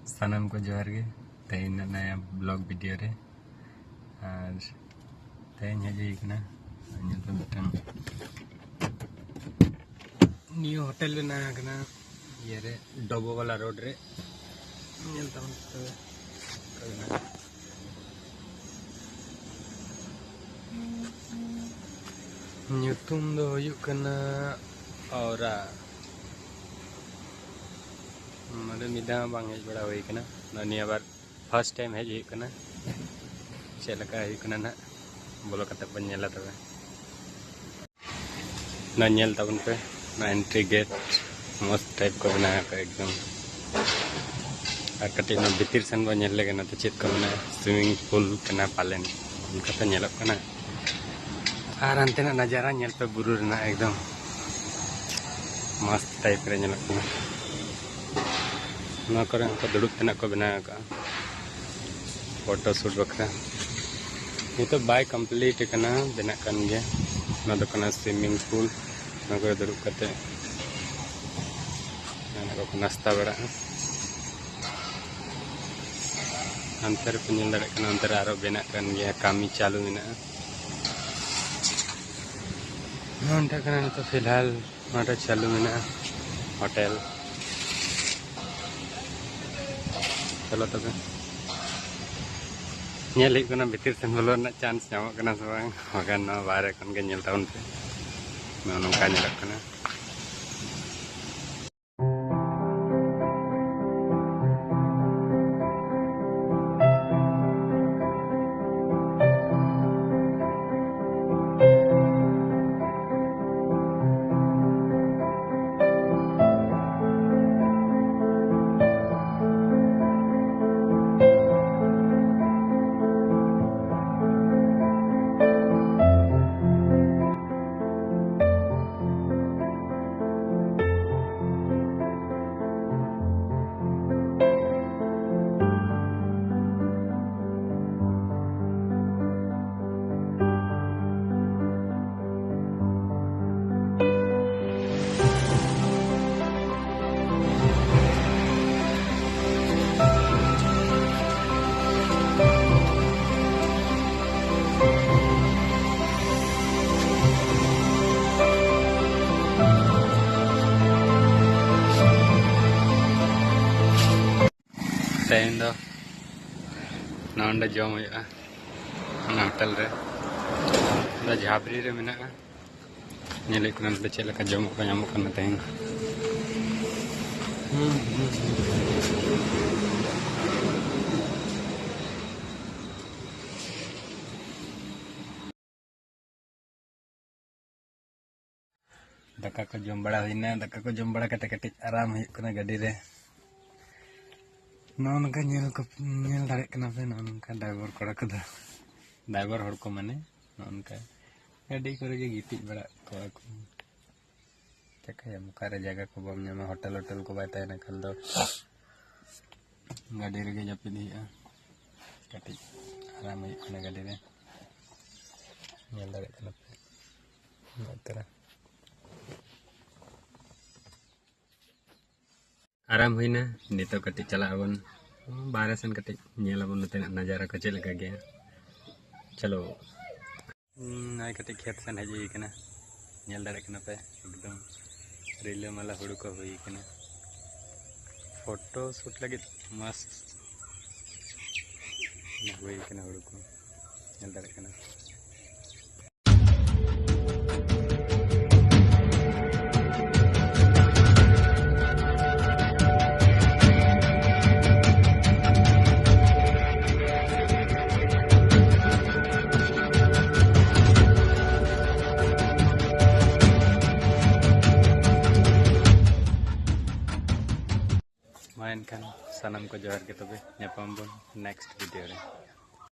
सानम को जोहार गे तेन नया ब्लॉग वीडियो रे और तेन हजे कना न्यू होटल बना कना ये रे डबो वाला रोड रे ᱧᱩᱛᱩᱢ ᱫᱚ ᱦᱩᱭᱩᱜ ᱠᱟᱱᱟ ᱚᱨᱟ ᱢᱟᱱᱮ ᱢᱤᱫᱟ ᱵᱟᱝ ᱦᱮᱡ ᱵᱟᱲᱟ ᱦᱩᱭ ᱠᱟᱱᱟ ᱱᱤᱭᱟᱹ ᱵᱟᱨ ᱯᱷᱟᱥᱴ ᱴᱟइम ᱦᱮᱡ ᱦᱩᱭᱩᱜ ᱠᱟᱱᱟ ᱪᱮᱫ ᱞᱮᱠᱟ ᱦᱩᱭᱩᱜ ᱠᱟᱱᱟ ᱱᱟᱜ ᱵᱚᱞᱚ ᱠᱟᱛᱮ ᱵᱚᱱ ᱧᱮᱞᱟ ᱛᱚᱵᱮ ना ñel ᱛᱟᱵᱚᱱ पे ना एंट्री गेट मस्त टाइप को बनाया का एकदम और कटिंग ना भीतर सन बो ñel लेगे ना तो चेत को मने स्विमिंग पूल कना पालेन उनका तो ñelok कना और अंते ना नजारा ñel पे बुरु ना एकदम मस्त टाइप रे ñelok कना ना करे को दुड़ुब तना को बनाया का फोटो शूट बखरा ये तो बाय कंप्लीट कना बना कन गया ना तो कना स्विमिंग पूल ना को दुड़ुब कते ना को नाश्ता बड़ा अंतर पे ñel दाड़े कना अंतर आरो बना कन गया कामी चालू मेना नोंटा कना तो फिलहाल माटा चालू मेना होटल चलो तब ñel ᱦᱩᱭᱩᱜ ᱠᱟᱱᱟ ᱵᱷᱤᱛᱤᱨ ᱥᱮᱱ ᱵᱚᱞᱚ ᱨᱮᱱᱟᱜ ᱪᱟᱱᱥ ᱧᱟᱢᱚᱜ ᱠᱟᱱᱟ ᱥᱮ ᱵᱟᱝ ᱵᱟᱠᱷᱟᱱ ᱱᱚᱣᱟ ᱵᱟᱦᱨᱮ ᱠᱷᱚᱱ ᱜᱮ ᱧᱮᱞ ᱛᱟᱵᱚᱱ ᱯᱮ ᱱᱚᱝᱠᱟ ᱧᱮᱞᱚᱜ ᱠᱟᱱᱟ तेन दो नॉन्डे जम होगा होटल रे झाबरी रे मेना ñelek kena चेक लेका जमो को ñamok kana तेन दाका को जम बड़ा हुईना दाका को जम बड़ा कटे कटे आराम हुई कना गाड़ी रे नौनका ñel को ñel दाड़े कना पे नौनका ड्राइवर कोड़ा को ड्राइवर हड़ को माने नौनका गाड़ी करे के गिटी बड़ा कोड़ा को चका मुकारे जगह को बम ᱧᱟᱢᱟ होटल होटल को बाय तायना खल दो गाड़ी रे जपी दिया कटी आराम हुई कना गाड़ी रे ñel दाड़े कना पे नोतरा आराम हुईना नितो कटी चला बन बाहर सेन कटी ñelabon नते नजारा को चेलका गया चलो नाय कटी खेत सेन हजी कना ñel दाड़े कना पे एकदम रिले माला हुड़ू को हुई कना फोटो शूट लगी मस्त हुई कना हुड़ू को ñel दाड़े कना main kan sanam ko johar ke tobe nyapam bon next video re